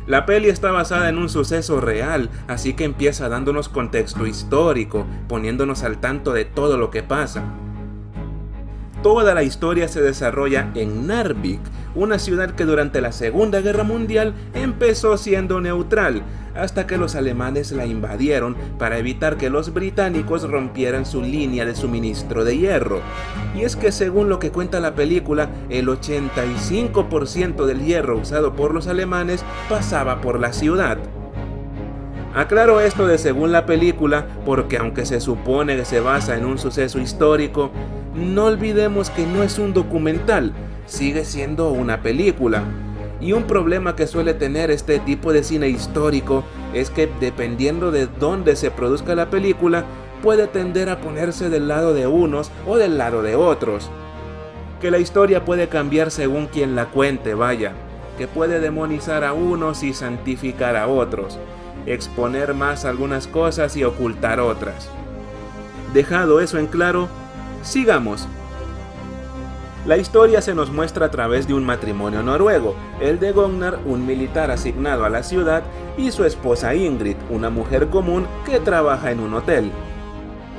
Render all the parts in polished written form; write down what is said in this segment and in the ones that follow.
La peli está basada en un suceso real, así que empieza dándonos contexto histórico, poniéndonos al tanto de todo lo que pasa. Toda la historia se desarrolla en Narvik, una ciudad que durante la Segunda Guerra Mundial empezó siendo neutral, hasta que los alemanes la invadieron para evitar que los británicos rompieran su línea de suministro de hierro. Y es que según lo que cuenta la película, el 85% del hierro usado por los alemanes pasaba por la ciudad. Aclaro esto de según la película porque aunque se supone que se basa en un suceso histórico, no olvidemos que no es un documental, sigue siendo una película. Y un problema que suele tener este tipo de cine histórico es que dependiendo de dónde se produzca la película, puede tender a ponerse del lado de unos o del lado de otros. Que la historia puede cambiar según quien la cuente, vaya, que puede demonizar a unos y santificar a otros, exponer más algunas cosas y ocultar otras. Dejado eso en claro, sigamos. La historia se nos muestra a través de un matrimonio noruego, el de Gunnar, un militar asignado a la ciudad, y su esposa Ingrid, una mujer común que trabaja en un hotel.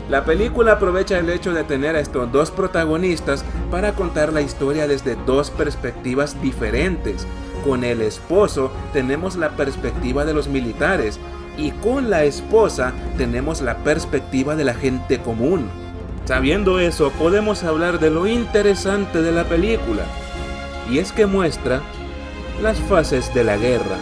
La película aprovecha el hecho de tener a estos dos protagonistas para contar la historia desde dos perspectivas diferentes. Con el esposo tenemos la perspectiva de los militares y con la esposa tenemos la perspectiva de la gente común. Sabiendo eso, podemos hablar de lo interesante de la película, y es que muestra las fases de la guerra.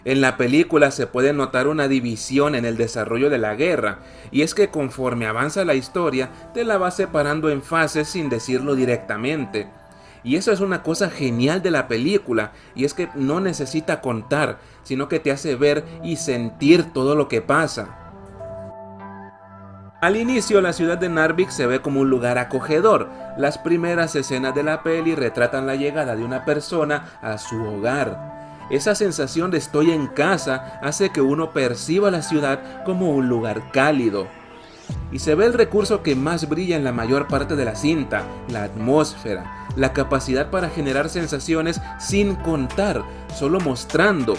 En la película se puede notar una división en el desarrollo de la guerra, y es que conforme avanza la historia, te la vas separando en fases sin decirlo directamente. Y eso es una cosa genial de la película, y es que no necesita contar, sino que te hace ver y sentir todo lo que pasa. Al inicio, la ciudad de Narvik se ve como un lugar acogedor. Las primeras escenas de la peli retratan la llegada de una persona a su hogar. Esa sensación de estoy en casa hace que uno perciba la ciudad como un lugar cálido. Y se ve el recurso que más brilla en la mayor parte de la cinta, la atmósfera, la capacidad para generar sensaciones sin contar, solo mostrando.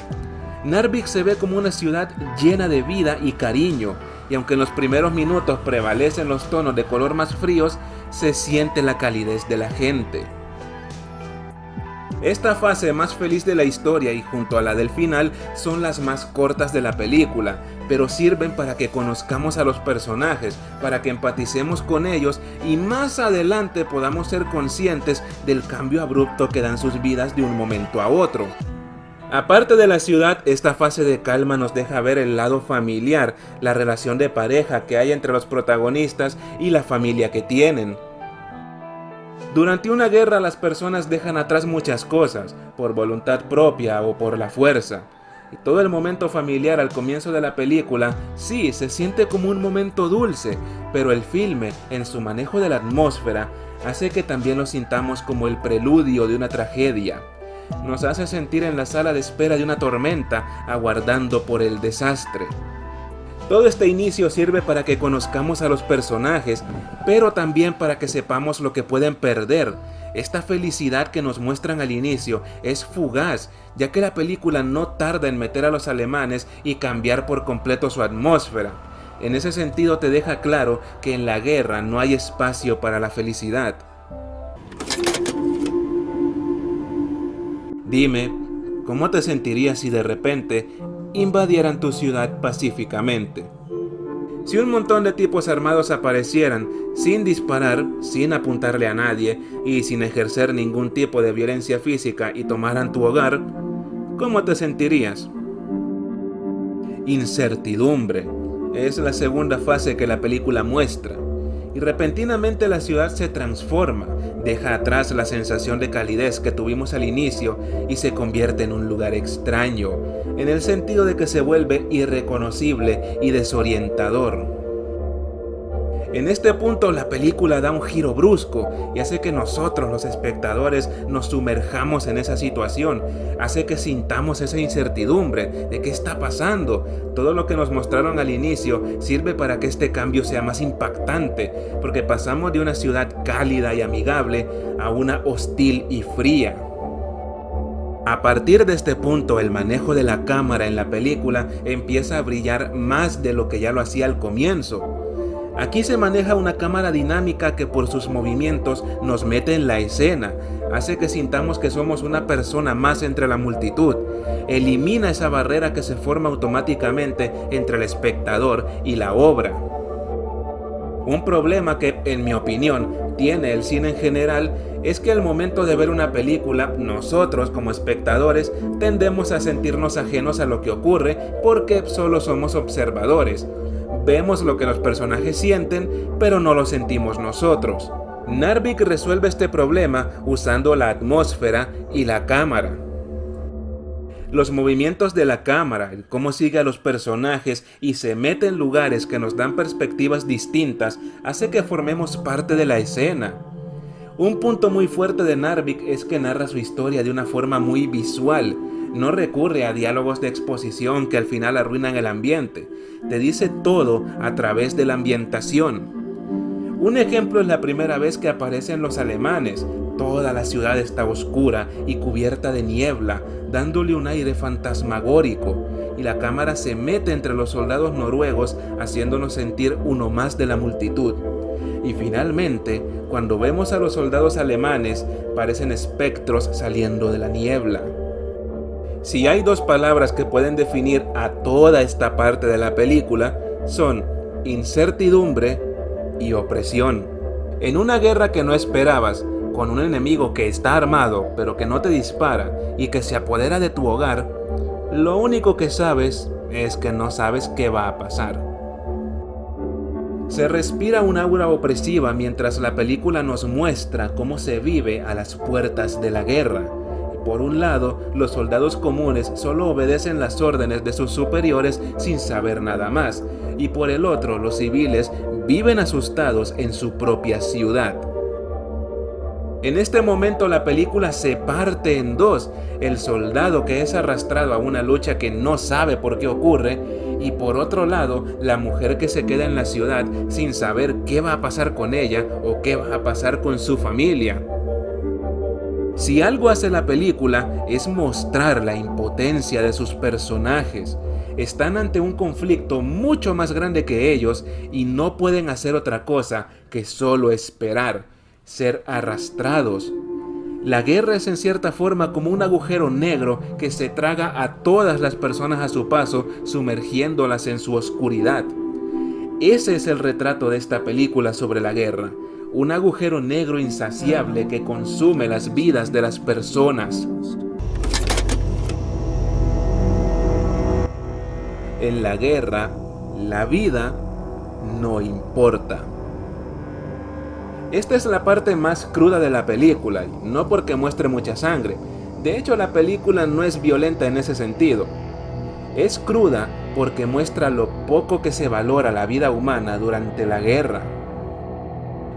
Narvik se ve como una ciudad llena de vida y cariño, y aunque en los primeros minutos prevalecen los tonos de color más fríos, se siente la calidez de la gente. Esta fase más feliz de la historia y junto a la del final son las más cortas de la película, pero sirven para que conozcamos a los personajes, para que empaticemos con ellos y más adelante podamos ser conscientes del cambio abrupto que dan sus vidas de un momento a otro. Aparte de la ciudad, esta fase de calma nos deja ver el lado familiar, la relación de pareja que hay entre los protagonistas y la familia que tienen. Durante una guerra las personas dejan atrás muchas cosas, por voluntad propia o por la fuerza. Y todo el momento familiar al comienzo de la película, sí, se siente como un momento dulce, pero el filme, en su manejo de la atmósfera, hace que también lo sintamos como el preludio de una tragedia. Nos hace sentir en la sala de espera de una tormenta, aguardando por el desastre. Todo este inicio sirve para que conozcamos a los personajes, pero también para que sepamos lo que pueden perder. Esta felicidad que nos muestran al inicio es fugaz, ya que la película no tarda en meter a los alemanes y cambiar por completo su atmósfera. En ese sentido te deja claro que en la guerra no hay espacio para la felicidad. Dime, ¿cómo te sentirías si de repente invadieran tu ciudad pacíficamente? Si un montón de tipos armados aparecieran, sin disparar, sin apuntarle a nadie y sin ejercer ningún tipo de violencia física y tomaran tu hogar, ¿cómo te sentirías? Incertidumbre es la segunda fase que la película muestra. Y repentinamente la ciudad se transforma, deja atrás la sensación de calidez que tuvimos al inicio y se convierte en un lugar extraño, en el sentido de que se vuelve irreconocible y desorientador. En este punto la película da un giro brusco y hace que nosotros los espectadores nos sumerjamos en esa situación, hace que sintamos esa incertidumbre de qué está pasando. Todo lo que nos mostraron al inicio sirve para que este cambio sea más impactante, porque pasamos de una ciudad cálida y amigable a una hostil y fría. A partir de este punto, el manejo de la cámara en la película empieza a brillar más de lo que ya lo hacía al comienzo. Aquí se maneja una cámara dinámica que por sus movimientos nos mete en la escena, hace que sintamos que somos una persona más entre la multitud, elimina esa barrera que se forma automáticamente entre el espectador y la obra. Un problema que, en mi opinión, tiene el cine en general es que al momento de ver una película, nosotros como espectadores tendemos a sentirnos ajenos a lo que ocurre porque solo somos observadores. Vemos lo que los personajes sienten, pero no lo sentimos nosotros. Narvik resuelve este problema usando la atmósfera y la cámara. Los movimientos de la cámara, el cómo sigue a los personajes y se mete en lugares que nos dan perspectivas distintas, hace que formemos parte de la escena. Un punto muy fuerte de Narvik es que narra su historia de una forma muy visual. No recurre a diálogos de exposición que al final arruinan el ambiente. Te dice todo a través de la ambientación. Un ejemplo es la primera vez que aparecen los alemanes. Toda la ciudad está oscura y cubierta de niebla, dándole un aire fantasmagórico, y la cámara se mete entre los soldados noruegos, haciéndonos sentir uno más de la multitud. Y finalmente, cuando vemos a los soldados alemanes, parecen espectros saliendo de la niebla. Si hay dos palabras que pueden definir a toda esta parte de la película, son incertidumbre y opresión. En una guerra que no esperabas, con un enemigo que está armado pero que no te dispara y que se apodera de tu hogar, lo único que sabes es que no sabes qué va a pasar. Se respira un aura opresiva mientras la película nos muestra cómo se vive a las puertas de la guerra. Por un lado, los soldados comunes solo obedecen las órdenes de sus superiores sin saber nada más, y por el otro, los civiles viven asustados en su propia ciudad. En este momento la película se parte en dos: el soldado que es arrastrado a una lucha que no sabe por qué ocurre, y por otro lado, la mujer que se queda en la ciudad sin saber qué va a pasar con ella o qué va a pasar con su familia. Si algo hace la película es mostrar la impotencia de sus personajes. Están ante un conflicto mucho más grande que ellos y no pueden hacer otra cosa que solo esperar, ser arrastrados. La guerra es en cierta forma como un agujero negro que se traga a todas las personas a su paso, sumergiéndolas en su oscuridad. Ese es el retrato de esta película sobre la guerra. Un agujero negro insaciable que consume las vidas de las personas. En la guerra, la vida no importa. Esta es la parte más cruda de la película, no porque muestre mucha sangre. De hecho, la película no es violenta en ese sentido. Es cruda porque muestra lo poco que se valora la vida humana durante la guerra.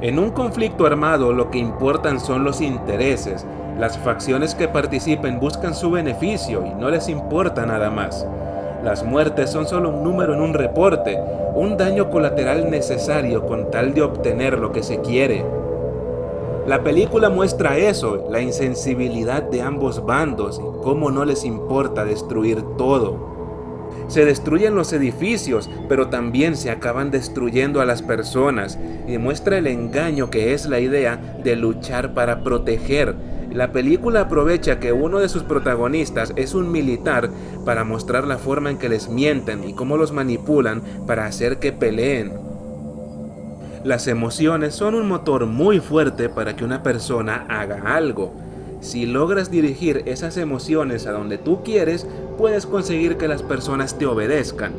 En un conflicto armado lo que importan son los intereses. Las facciones que participen buscan su beneficio y no les importa nada más. Las muertes son solo un número en un reporte, un daño colateral necesario con tal de obtener lo que se quiere. La película muestra eso, la insensibilidad de ambos bandos y cómo no les importa destruir todo. Se destruyen los edificios, pero también se acaban destruyendo a las personas, y muestra el engaño que es la idea de luchar para proteger. La película aprovecha que uno de sus protagonistas es un militar para mostrar la forma en que les mienten y cómo los manipulan para hacer que peleen. Las emociones son un motor muy fuerte para que una persona haga algo. Si logras dirigir esas emociones a donde tú quieres, puedes conseguir que las personas te obedezcan.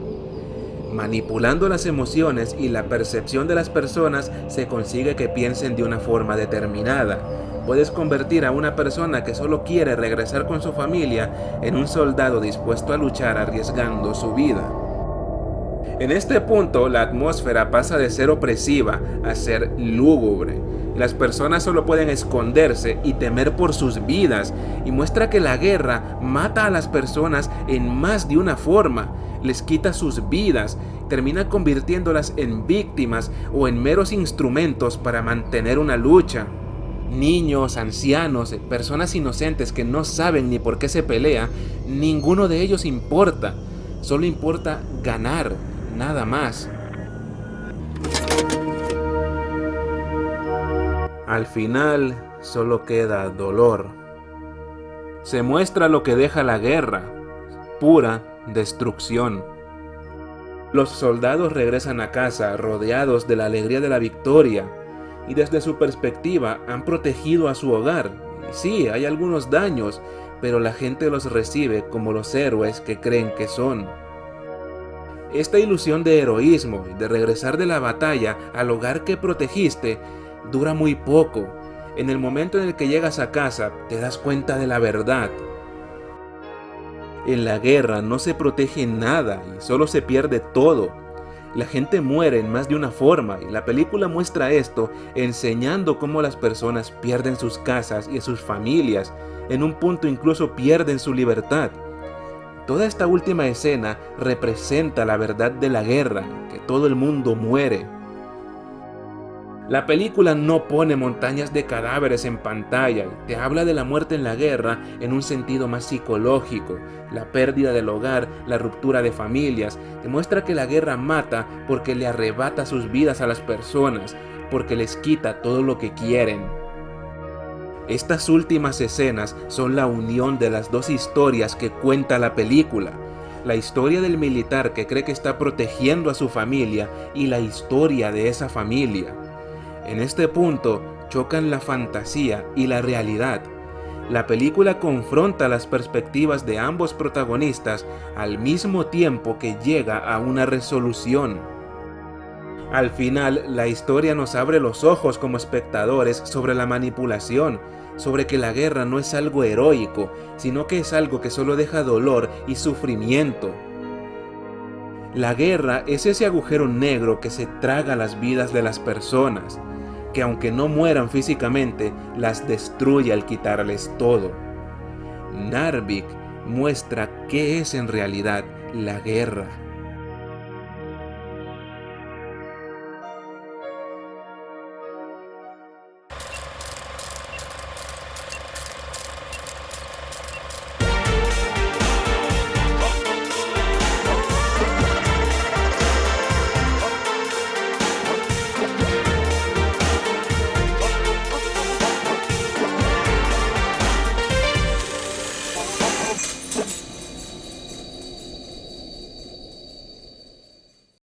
Manipulando las emociones y la percepción de las personas, se consigue que piensen de una forma determinada. Puedes convertir a una persona que solo quiere regresar con su familia en un soldado dispuesto a luchar arriesgando su vida. En este punto, la atmósfera pasa de ser opresiva a ser lúgubre. Las personas solo pueden esconderse y temer por sus vidas, y muestra que la guerra mata a las personas en más de una forma, les quita sus vidas, termina convirtiéndolas en víctimas o en meros instrumentos para mantener una lucha. Niños, ancianos, personas inocentes que no saben ni por qué se pelea, ninguno de ellos importa, solo importa ganar, nada más. Al final, solo queda dolor. Se muestra lo que deja la guerra, pura destrucción. Los soldados regresan a casa rodeados de la alegría de la victoria, y desde su perspectiva han protegido a su hogar. Sí, hay algunos daños, pero la gente los recibe como los héroes que creen que son. Esta ilusión de heroísmo y de regresar de la batalla al hogar que protegiste dura muy poco. En el momento en el que llegas a casa, te das cuenta de la verdad. En la guerra no se protege nada y solo se pierde todo. La gente muere en más de una forma y la película muestra esto enseñando cómo las personas pierden sus casas y sus familias, en un punto incluso pierden su libertad. Toda esta última escena representa la verdad de la guerra, que todo el mundo muere. La película no pone montañas de cadáveres en pantalla y te habla de la muerte en la guerra en un sentido más psicológico, la pérdida del hogar, la ruptura de familias. Te muestra que la guerra mata porque le arrebata sus vidas a las personas, porque les quita todo lo que quieren. Estas últimas escenas son la unión de las dos historias que cuenta la película. La historia del militar que cree que está protegiendo a su familia y la historia de esa familia. En este punto chocan la fantasía y la realidad. La película confronta las perspectivas de ambos protagonistas al mismo tiempo que llega a una resolución. Al final, la historia nos abre los ojos como espectadores sobre la manipulación, sobre que la guerra no es algo heroico, sino que es algo que solo deja dolor y sufrimiento. La guerra es ese agujero negro que se traga las vidas de las personas, que aunque no mueran físicamente, las destruye al quitarles todo. Narvik muestra qué es en realidad la guerra.